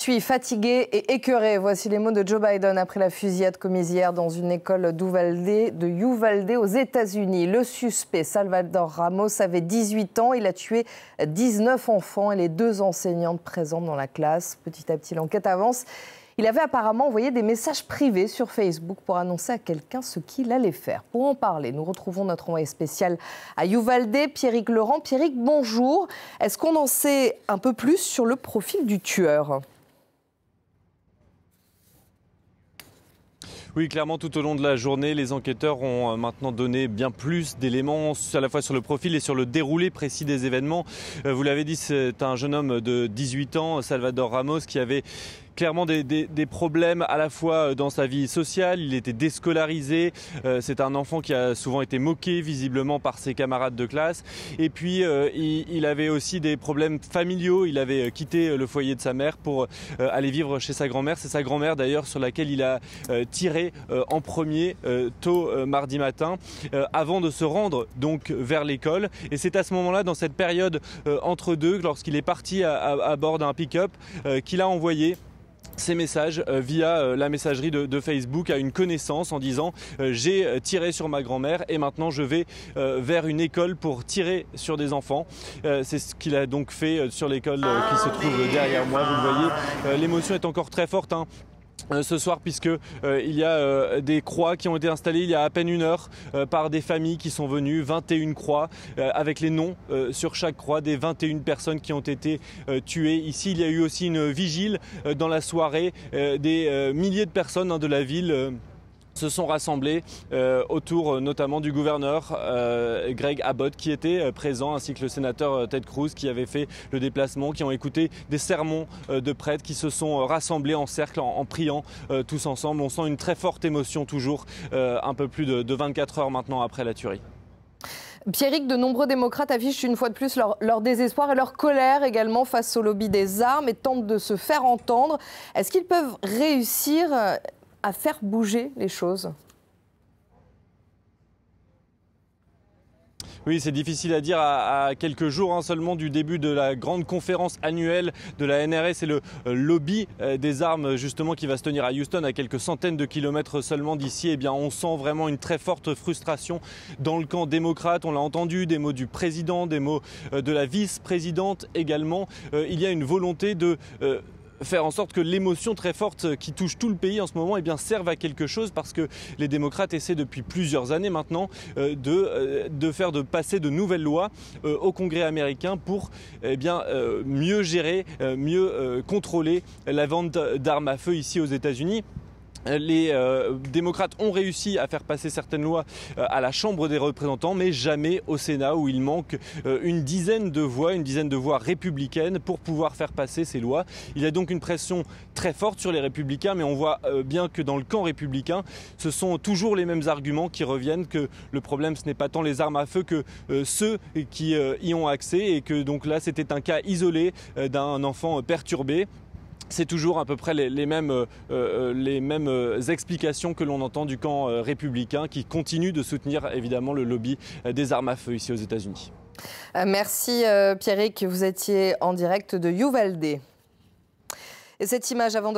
suis fatigué et écœuré. Voici les mots de Joe Biden après la fusillade commise hier dans une école de Uvalde aux États-Unis. Le suspect, Salvador Ramos, avait 18 ans. Il a tué 19 enfants et les 2 enseignantes présentes dans la classe. Petit à petit, l'enquête avance. Il avait apparemment envoyé des messages privés sur Facebook pour annoncer à quelqu'un ce qu'il allait faire. Pour en parler, nous retrouvons notre envoyé spécial à Uvalde, Pierrick Laurent. Pierrick, bonjour. Est-ce qu'on en sait un peu plus sur le profil du tueur ? Oui, clairement, tout au long de la journée, les enquêteurs ont maintenant donné bien plus d'éléments, à la fois sur le profil et sur le déroulé précis des événements. Vous l'avez dit, c'est un jeune homme de 18 ans, Salvador Ramos, qui avait clairement des problèmes à la fois dans sa vie sociale. Il était déscolarisé. C'est un enfant qui a souvent été moqué visiblement par ses camarades de classe. Et puis il avait aussi des problèmes familiaux. Il avait quitté le foyer de sa mère pour aller vivre chez sa grand-mère. C'est sa grand-mère d'ailleurs sur laquelle il a tiré en premier tôt mardi matin avant de se rendre donc vers l'école. Et c'est à ce moment-là, dans cette période entre deux, lorsqu'il est parti à bord d'un pick-up, qu'il a envoyé ces messages via la messagerie de Facebook à une connaissance en disant j'ai tiré sur ma grand-mère et maintenant je vais vers une école pour tirer sur des enfants. C'est ce qu'il a donc fait sur l'école qui se trouve derrière moi. Vous le voyez, l'émotion est encore très forte, hein. Ce soir, puisque il y a des croix qui ont été installées il y a à peine 1 heure par des familles qui sont venues, 21 croix avec les noms sur chaque croix des 21 personnes qui ont été tuées. Ici, il y a eu aussi une vigile dans la soirée. Des milliers de personnes de la ville se sont rassemblés autour notamment du gouverneur Greg Abbott qui était présent, ainsi que le sénateur Ted Cruz qui avait fait le déplacement, qui ont écouté des sermons de prêtres qui se sont rassemblés en cercle en priant tous ensemble. On sent une très forte émotion toujours, un peu plus de 24 heures maintenant après la tuerie. Pierrick, de nombreux démocrates affichent une fois de plus leur désespoir et leur colère également face au lobby des armes et tentent de se faire entendre. Est-ce qu'ils peuvent réussir à faire bouger les choses ? Oui, c'est difficile à dire à quelques jours seulement du début de la grande conférence annuelle de la NRA. C'est le lobby des armes justement qui va se tenir à Houston, à quelques centaines de kilomètres seulement d'ici. Eh bien, on sent vraiment une très forte frustration dans le camp démocrate. On l'a entendu, des mots du président, des mots de la vice-présidente également. Il y a une volonté de faire en sorte que l'émotion très forte qui touche tout le pays en ce moment serve à quelque chose, parce que les démocrates essaient depuis plusieurs années maintenant de passer de nouvelles lois au Congrès américain pour mieux gérer, mieux contrôler la vente d'armes à feu ici aux États-Unis. Les démocrates ont réussi à faire passer certaines lois à la Chambre des représentants, mais jamais au Sénat, où il manque une dizaine de voix républicaines pour pouvoir faire passer ces lois. Il y a donc une pression très forte sur les républicains, mais on voit bien que dans le camp républicain, ce sont toujours les mêmes arguments qui reviennent, que le problème ce n'est pas tant les armes à feu que ceux qui y ont accès, et que donc là c'était un cas isolé d'un enfant perturbé. C'est toujours à peu près les mêmes explications que l'on entend du camp républicain, qui continue de soutenir évidemment le lobby des armes à feu ici aux États-Unis. Merci Pierrick, vous étiez en direct de Uvalde. Et cette image avant de